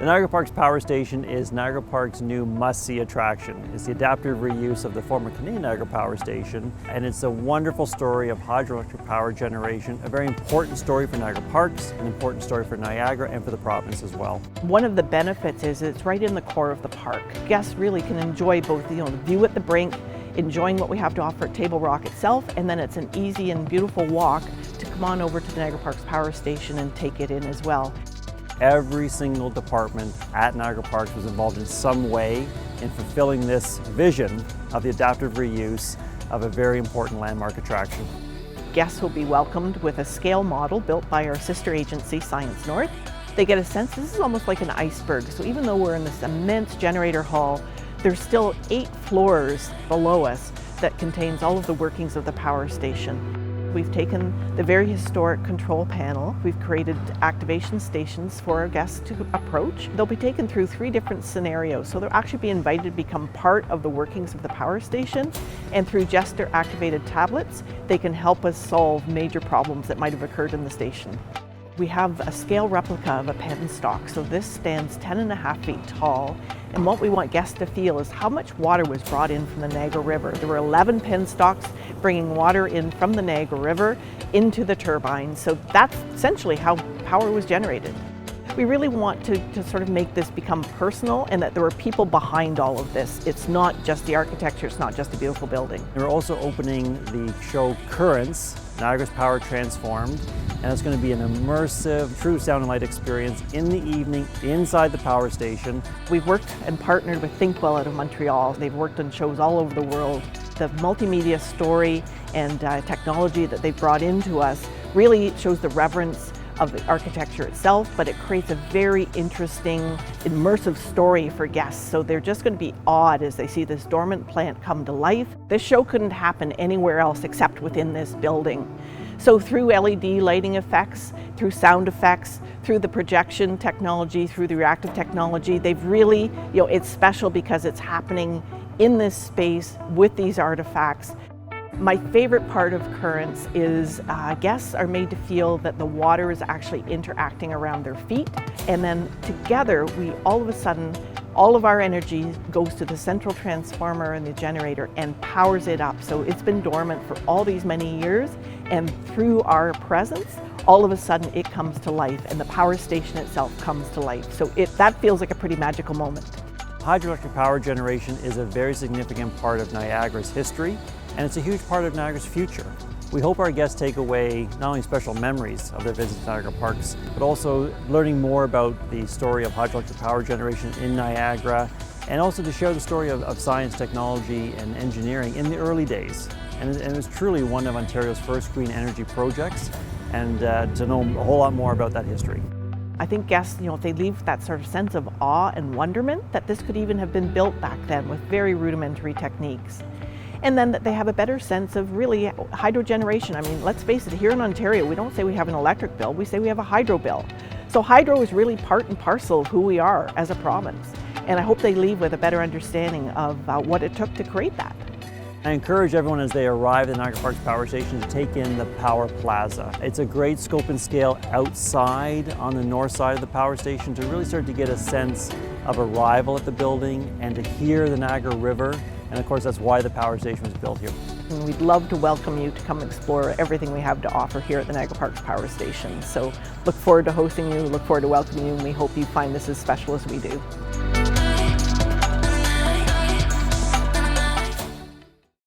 The Niagara Parks Power Station is Niagara Parks' new must-see attraction. It's the adaptive reuse of the former Canadian Niagara Power Station, and it's a wonderful story of hydroelectric power generation, a very important story for Niagara Parks, an important story for Niagara and for the province as well. One of the benefits is it's right in the core of the park. Guests really can enjoy both the view at the brink, enjoying what we have to offer at Table Rock itself, and then it's an easy and beautiful walk to come on over to the Niagara Parks Power Station and take it in as well. Every single department at Niagara Parks was involved in some way in fulfilling this vision of the adaptive reuse of a very important landmark attraction. Guests will be welcomed with a scale model built by our sister agency, Science North. They get a sense this is almost like an iceberg, so even though we're in this immense generator hall, there's still 8 floors below us that contains all of the workings of the power station. We've taken the very historic control panel. We've created activation stations for our guests to approach. They'll be taken through 3 different scenarios, so they'll actually be invited to become part of the workings of the power station, and through gesture-activated tablets, they can help us solve major problems that might have occurred in the station. We have a scale replica of a penstock, so this stands 10.5 feet tall, and what we want guests to feel is how much water was brought in from the Niagara River. There were 11 penstocks bringing water in from the Niagara River into the turbine, so that's essentially how power was generated. We really want to sort of make this become personal, and that there were people behind all of this. It's not just the architecture, it's not just a beautiful building. We're also opening the show Currents, Niagara's Power Transformed, and it's going to be an immersive, true sound and light experience in the evening inside the power station. We've worked and partnered with ThinkWell out of Montreal. They've worked on shows all over the world. The multimedia story and technology that they've brought into us really shows the reverence of the architecture itself, but it creates a very interesting, immersive story for guests. So they're just going to be awed as they see this dormant plant come to life. This show couldn't happen anywhere else except within this building. So through LED lighting effects, through sound effects, through the projection technology, through the reactive technology, they've really, it's special because it's happening in this space with these artifacts. My favorite part of Currents is guests are made to feel that the water is actually interacting around their feet, and then together we all of a sudden, all of our energy goes to the central transformer and the generator and powers it up. So it's been dormant for all these many years, and through our presence, all of a sudden it comes to life, and the power station itself comes to life. So that feels like a pretty magical moment. Hydroelectric power generation is a very significant part of Niagara's history, and it's a huge part of Niagara's future. We hope our guests take away not only special memories of their visit to Niagara Parks, but also learning more about the story of hydroelectric power generation in Niagara, and also to share the story of science, technology, and engineering in the early days. And it was truly one of Ontario's first green energy projects, and to know a whole lot more about that history. I think guests, if they leave that sort of sense of awe and wonderment that this could even have been built back then with very rudimentary techniques. And then that they have a better sense of really hydro generation. I mean, let's face it, here in Ontario, we don't say we have an electric bill, we say we have a hydro bill. So hydro is really part and parcel of who we are as a province. And I hope they leave with a better understanding of what it took to create that. I encourage everyone as they arrive at the Niagara Parks Power Station to take in the Power Plaza. It's a great scope and scale outside on the north side of the power station to really start to get a sense of arrival at the building and to hear the Niagara River. And of course, that's why the power station was built here. And we'd love to welcome you to come explore everything we have to offer here at the Niagara Parks Power Station. So look forward to hosting you, look forward to welcoming you, and we hope you find this as special as we do.